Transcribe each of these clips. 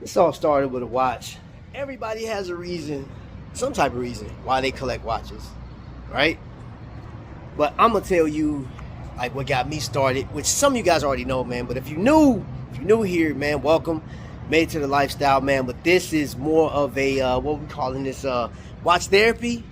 This all started with a watch. Everybody has a reason, some type of reason, why they collect watches, right? But I'm gonna tell you, like, what got me started, which some of you guys already know, man. But if you're new here, man, welcome. Made it to the lifestyle, man. But this is more of a what we calling this watch therapy.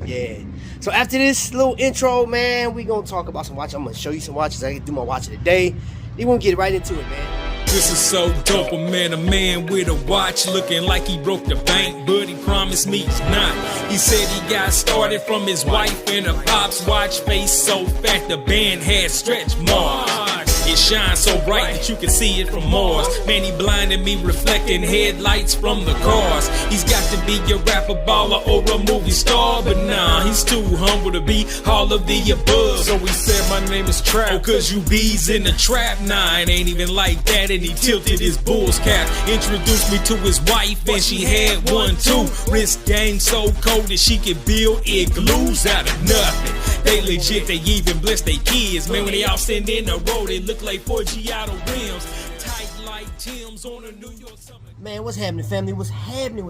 Yeah. So after this little intro, man, we gonna talk about some watches. I'm gonna show you some watches. I can do my watch of the day. Then we'll get right into it, man. This is so dope, a man with a watch looking like he broke the bank, but he promised me he's not. He said he got started from his wife and a pop's watch, face so fat the band had stretch marks. It shines so bright that you can see it from Mars. Man, he blinded me, reflecting headlights from the cars. He's got to be a rapper, baller, or a movie star, but nah, he's too humble to be all of the above. So he said, my name is Trap, oh, cause you bees in the trap. Nah, it ain't even like that, and he tilted his bull's cap. Introduced me to his wife, and she had one too. Wrist game so cold that she could build igloos out of nothing. They legit, they even bless their kids. Man, when they all sitting in the road, they look like 4 Giotto rims. Tight like Tim's on a New York summer. Man, what's happening, family? What's happening,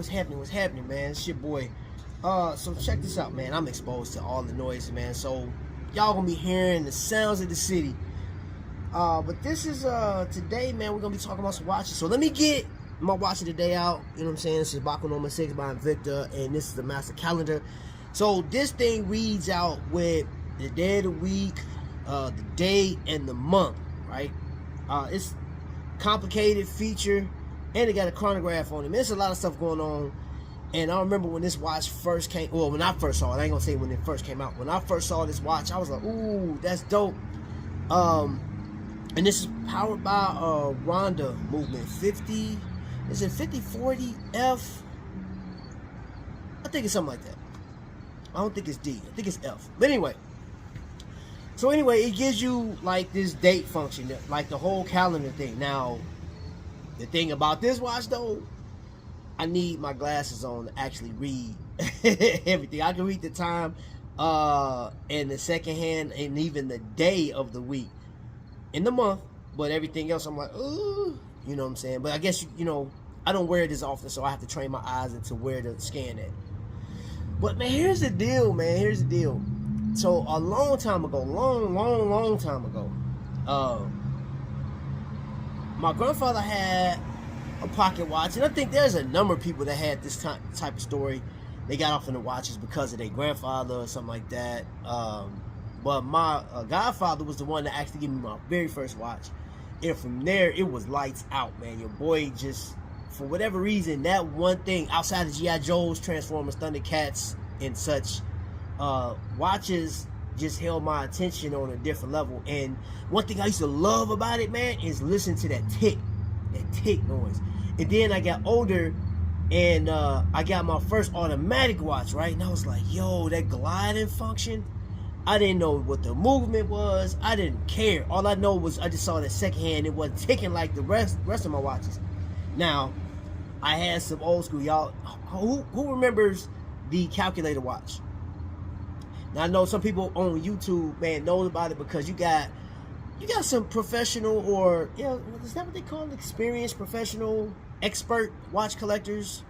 man? It's your boy. So check this out, man. I'm exposed to all the noise, man. So y'all gonna be hearing the sounds of the city. But this is today, man, we're gonna be talking about some watches. So let me get my watch of the day out. You know what I'm saying? This is Baco 6 by Invicta, and this is the master calendar. So this thing reads out with the day of the week, the day and the month, right? It's complicated feature, and it got a chronograph on it. There's a lot of stuff going on. And I remember when this watch first came, well, when I first saw it, I ain't gonna say when it first came out. When I first saw this watch, I was like, ooh, that's dope. And this is powered by Ronda movement 50. Is it 5040F? I think it's something like that. I don't think it's D. I think it's F. But anyway. So anyway, it gives you like this date function, like the whole calendar thing. Now, the thing about this watch though, I need my glasses on to actually read everything. I can read the time and the second hand and even the day of the week in the month, but everything else I'm like, ooh, you know what I'm saying? But I guess, you know, I don't wear it as often, so I have to train my eyes into where to scan it. But man, here's the deal, man. Here's the deal. So a long time ago, long time ago, my grandfather had a pocket watch, and I think there's a number of people that had this type of story. They got off in the watches because of their grandfather or something like that. But my godfather was the one that actually gave me my very first watch, and from there it was lights out, man. Your boy just, for whatever reason, that one thing outside of G.I. Joe's, Transformers, Thundercats, and such, watches just held my attention on a different level. And one thing I used to love about it, man, is listen to that tick noise. And then I got older, and I got my first automatic watch, right? And I was like, yo, that gliding function, I didn't know what the movement was. I didn't care. All I know was I just saw that second hand. It wasn't ticking like the rest of my watches. Now, I had some old school. Y'all, who remembers the calculator watch? Now, I know some people on YouTube, man, knows about it because you got some professional, or, you know, is that what they call it? Experienced, professional, expert watch collectors,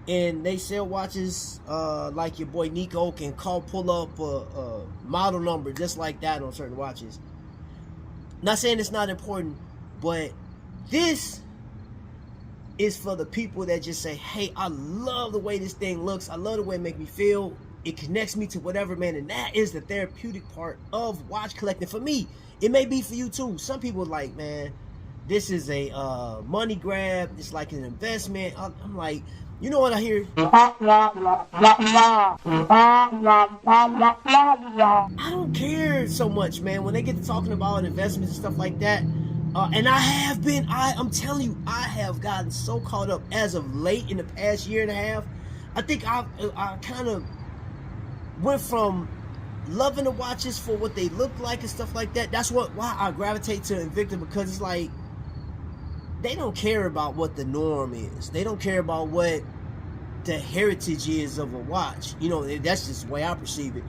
and they sell watches like your boy Nico can pull up a model number just like that on certain watches. Not saying it's not important, but this is for the people that just say, hey, I love the way this thing looks. I love the way it makes me feel. It connects me to whatever, man. And that is the therapeutic part of watch collecting. For me, it may be for you too. Some people are like, man, this is a money grab. It's like an investment. I'm like, you know what I hear? I don't care so much, man, when they get to talking about investments and stuff like that. And I'm telling you, I have gotten so caught up as of late in the past year and a half. I think I kind of went from loving the watches for what they look like and stuff like that. That's why I gravitate to Invicta, because it's like, they don't care about what the norm is. They don't care about what the heritage is of a watch. You know, that's just the way I perceive it.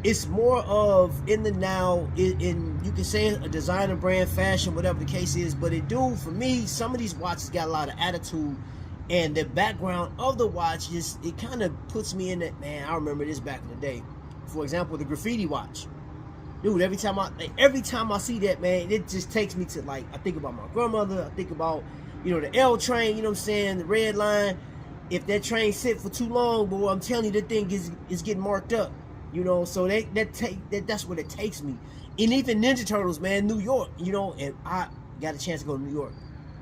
it's more of in the now, in you can say a designer brand, fashion, whatever the case is, but it do, for me, some of these watches got a lot of attitude, and the background of the watch is, it kind of puts me in that, man, I remember this back in the day. For example, the graffiti watch. Dude, every time I see that, man, it just takes me to, like, I think about my grandmother, I think about, you know, the L train, you know what I'm saying, the red line. If that train sit for too long, boy, I'm telling you, the thing is getting marked up. You know, so that's what it takes me. And even Ninja Turtles, man, New York, you know, and I got a chance to go to New York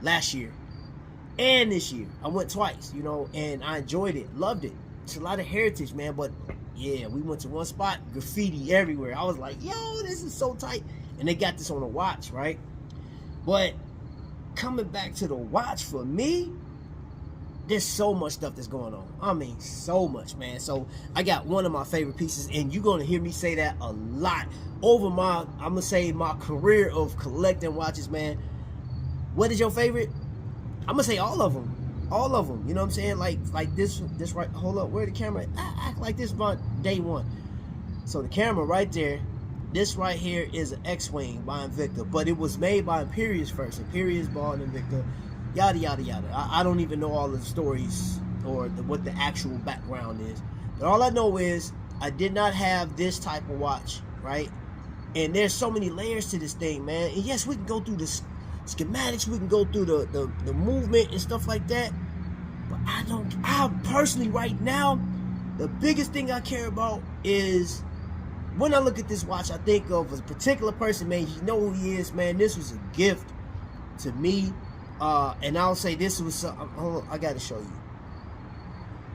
last year and this year. I went twice, you know, and I enjoyed it, loved it. It's a lot of heritage, man, but yeah, we went to one spot, graffiti everywhere. I was like, yo, this is so tight. And they got this on a watch, right? But coming back to the watch, for me, there's so much stuff that's going on. I mean, so much, man. So I got one of my favorite pieces, and you're gonna hear me say that a lot over I'm gonna say my career of collecting watches, man. What is your favorite? I'm gonna say all of them. All of them, you know what I'm saying? Like this right, hold up, where the camera? I act like this about day one. So the camera right there, this right here is an X-Wing by Invicta, but it was made by Imperius first. Imperius bought Invicta, yada, yada, yada. I don't even know all the stories or what the actual background is. But all I know is I did not have this type of watch, right? And there's so many layers to this thing, man. And yes, we can go through the schematics, we can go through the movement and stuff like that. But I personally right now, the biggest thing I care about is when I look at this watch, I think of a particular person, man. You know who he is, man. This was a gift to me. And I'll say this was I gotta show you.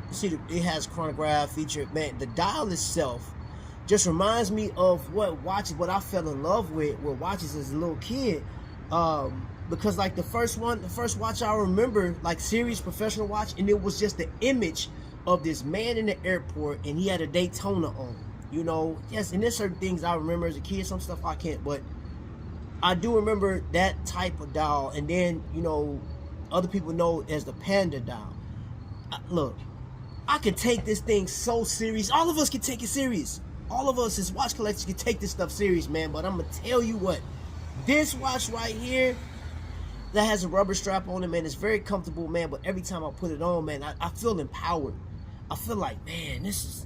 You see, it has chronograph feature, man. The dial itself just reminds me of what I fell in love with watches as a little kid. Because like the first watch I remember, like serious professional watch, and it was just the image of this man in the airport, and he had a Daytona on. You know, yes, and there's certain things I remember as a kid, some stuff I can't, but I do remember that type of dial. And then, you know, other people know as the Panda dial. Look, I can take this thing so serious. All of us can take it serious. All of us as watch collectors can take this stuff serious, man. But I'm gonna tell you what, this watch right here that has a rubber strap on it, man, it's very comfortable, man. But every time I put it on, man, I feel empowered. I feel like, man, this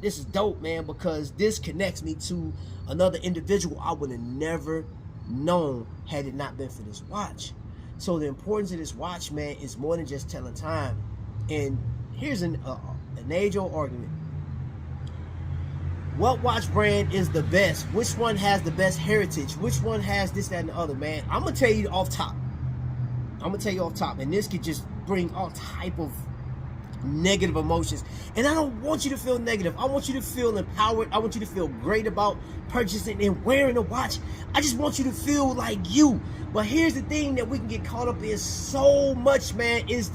is dope, man, because this connects me to another individual I would have never known had it not been for this watch. So the importance of this watch, man, is more than just telling time. And here's an age-old argument. What watch brand is the best? Which one has the best heritage? Which one has this, that, and the other, man? I'm gonna tell you off top. And this could just bring all type of negative emotions. And I don't want you to feel negative. I want you to feel empowered. I want you to feel great about purchasing and wearing a watch. I just want you to feel like you. But here's the thing that we can get caught up in so much, man, is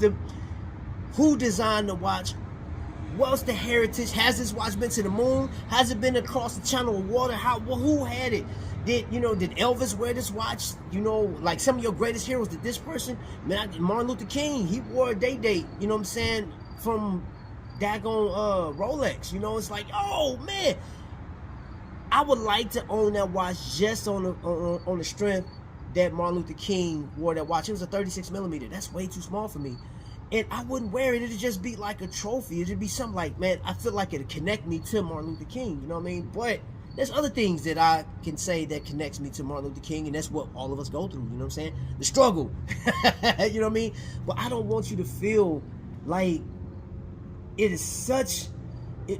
who designed the watch? What's the heritage? Has this watch been to the moon? Has it been across the channel of water? Who had it? Did Elvis wear this watch? You know, like some of your greatest heroes, did this person? Man, Martin Luther King, he wore a date, you know what I'm saying, from daggone Rolex. You know, it's like, oh man, I would like to own that watch just on the strength that Martin Luther King wore that watch. It was a 36 millimeter. That's way too small for me. And I wouldn't wear it. It'd just be like a trophy. It'd be something like, man, I feel like it'd connect me to Martin Luther King. You know what I mean? But there's other things that I can say that connects me to Martin Luther King, and that's what all of us go through. You know what I'm saying? The struggle. You know what I mean? But I don't want you to feel like it is such,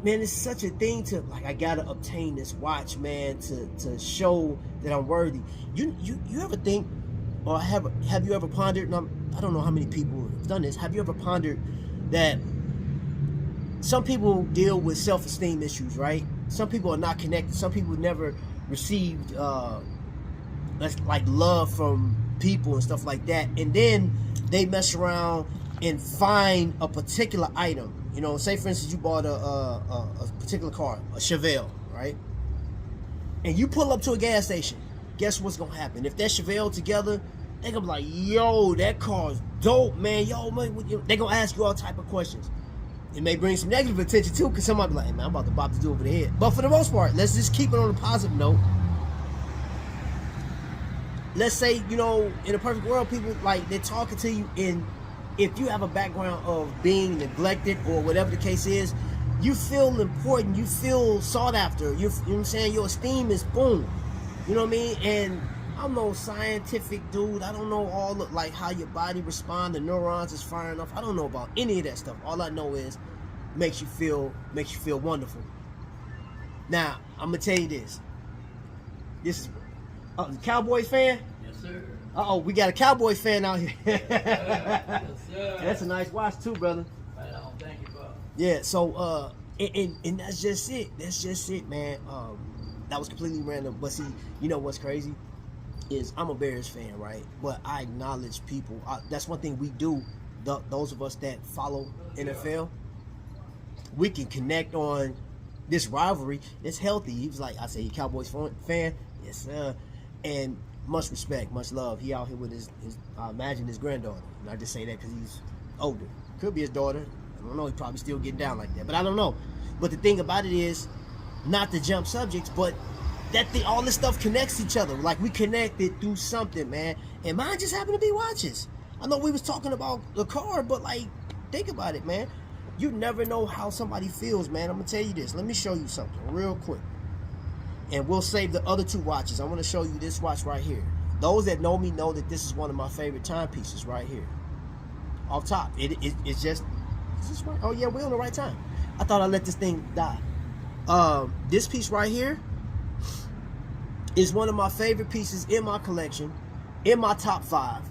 man, it's such a thing to, like, I gotta obtain this watch, man, to show that I'm worthy. You ever think, or have you ever pondered, and I don't know how many people have done this, have you ever pondered that some people deal with self-esteem issues, right? Some people are not connected. Some people never received like love from people and stuff like that. And then they mess around and find a particular item. You know, say for instance you bought a particular car, a Chevelle, right? And you pull up to a gas station. Guess what's gonna happen? If that Chevelle together, they're gonna be like, yo, that car's dope, man. Yo, man, they're gonna ask you all type of questions. it may bring some negative attention too, because somebody be like, hey, man, I'm about to bop this dude over the head. But for the most part, let's just keep it on a positive note. Let's say, you know, in a perfect world, people, like, they're talking to you, and if you have a background of being neglected or whatever the case is, you feel important, you feel sought after, you know what I'm saying, your esteem is boom, you know what I mean? And I'm no scientific dude, I don't know all of, like, how your body responds, the neurons is firing off, I don't know about any of that stuff. All I know is makes you feel wonderful. Now, I'm gonna tell you this is Cowboys fan? Yes, sir. Uh-oh, we got a Cowboys fan out here. Yes, sir. That's a nice watch too, brother. Right on. Thank you, bro. Yeah, so and that's just it. That's just it, man. That was completely random. But see, you know what's crazy is I'm a Bears fan, right? But I acknowledge people. That's one thing we do. Those of us that follow NFL, we can connect on this rivalry. It's healthy. He was like, I say, Cowboys fan. Yes, sir. And much respect, much love. He out here with his I imagine his granddaughter. And I just say that because he's older. Could be his daughter. I don't know. He's probably still getting down like that. But I don't know. But the thing about it is, not to jump subjects, but that all this stuff connects each other. Like, we connected through something, man. And mine just happened to be watches. I know we was talking about the car, but, like, think about it, man. You never know how somebody feels, man. I'm going to tell you this. Let me show you something real quick. And we'll save the other two watches. I want to show you this watch right here. Those that know me know that this is one of my favorite timepieces right here. Off top. It's just... Is this right? Oh, yeah, we're on the right time. I thought I'd let this thing die. This piece right here is one of my favorite pieces in my collection, in my top 5.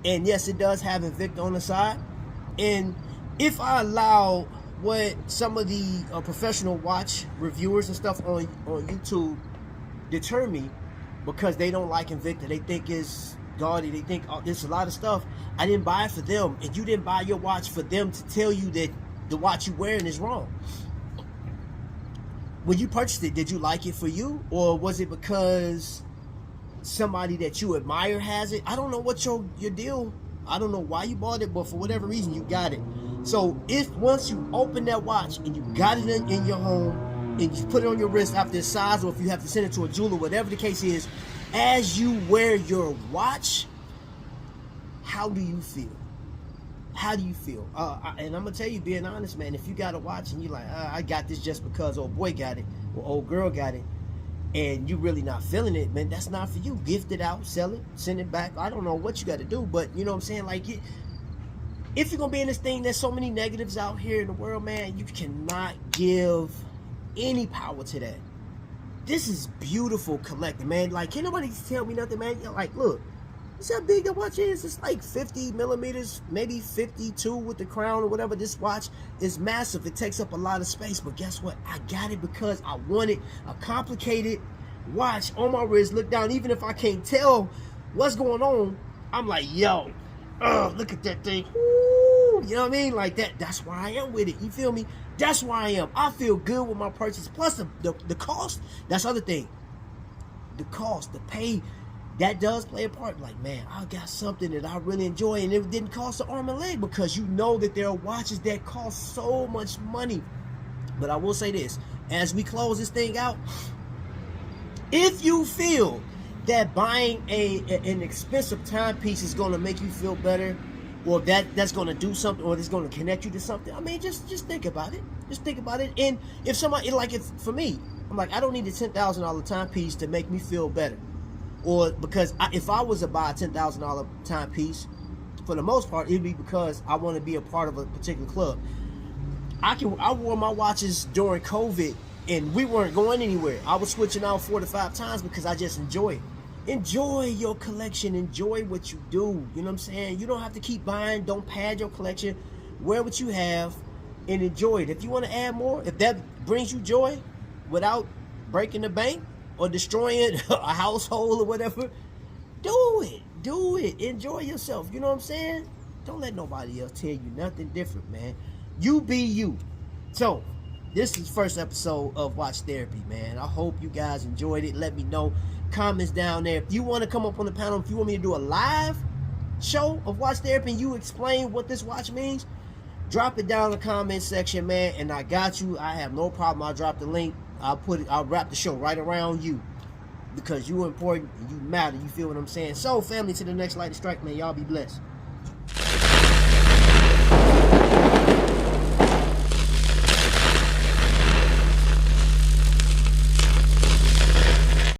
And yes, it does have Invicta on the side. And if I allow what some of the professional watch reviewers and stuff on YouTube deter me because they don't like Invicta, they think it's gaudy, they think there's a lot of stuff. I didn't buy it for them, and you didn't buy your watch for them to tell you that the watch you're wearing is wrong. When you purchased it, did you like it for you, or was it because somebody that you admire has it? I don't know what your deal. I don't know why you bought it, but for whatever reason you got it. So if once you open that watch and you got it in your home and you put it on your wrist after its size, or if you have to send it to a jeweler, whatever the case is, as you wear your watch, how do you feel? How do you feel? And I'm gonna tell you, being honest, man, if you got a watch and you're like, I got this just because old boy got it or old girl got it, and you really not feeling it, man, that's not for you. Gift it out, sell it, send it back. I don't know what you got to do, but you know what I'm saying? Like, if you're gonna be in this thing, there's so many negatives out here in the world, man. You cannot give any power to that. This is beautiful collecting, man. Like, can't nobody tell me nothing, man. Like, look, you see how big that watch is? It's like 50 millimeters, maybe 52 with the crown or whatever. This watch is massive. It takes up a lot of space, but guess what? I got it because I wanted a complicated watch on my wrist. Look down, even if I can't tell what's going on, I'm like, yo, look at that thing. Ooh, you know what I mean? Like that. That's why I am with it. You feel me? That's why I am. I feel good with my purchase. Plus the cost. That's the other thing. The cost, the pay. That does play a part. Like, man, I got something that I really enjoy, and it didn't cost an arm and leg, because you know that there are watches that cost so much money. But I will say this, as we close this thing out, if you feel that buying an expensive timepiece is going to make you feel better, or that's going to do something, or it's going to connect you to something, I mean, just think about it. Just think about it. And if somebody, like, if for me, I'm like, I don't need a $10,000 timepiece to make me feel better. Or because if I was to buy a $10,000 timepiece, for the most part, it'd be because I want to be a part of a particular club. I wore my watches during COVID, and we weren't going anywhere. I was switching out 4 to 5 times because I just enjoy it. Enjoy your collection. Enjoy what you do. You know what I'm saying? You don't have to keep buying. Don't pad your collection. Wear what you have and enjoy it. If you want to add more, if that brings you joy without breaking the bank or destroying a household or whatever, do it. Do it. Enjoy yourself. You know what I'm saying? Don't let nobody else tell you nothing different, man. You be you. So, this is the first episode of Watch Therapy, man. I hope you guys enjoyed it. Let me know. Comments down there. If you want to come up on the panel, if you want me to do a live show of Watch Therapy and you explain what this watch means, drop it down in the comment section, man, and I got you. I have no problem. I'll drop the link. I'll wrap the show right around you because you important and you matter. You feel what I'm saying? So, family, to the next lightning strike, man. Y'all be blessed.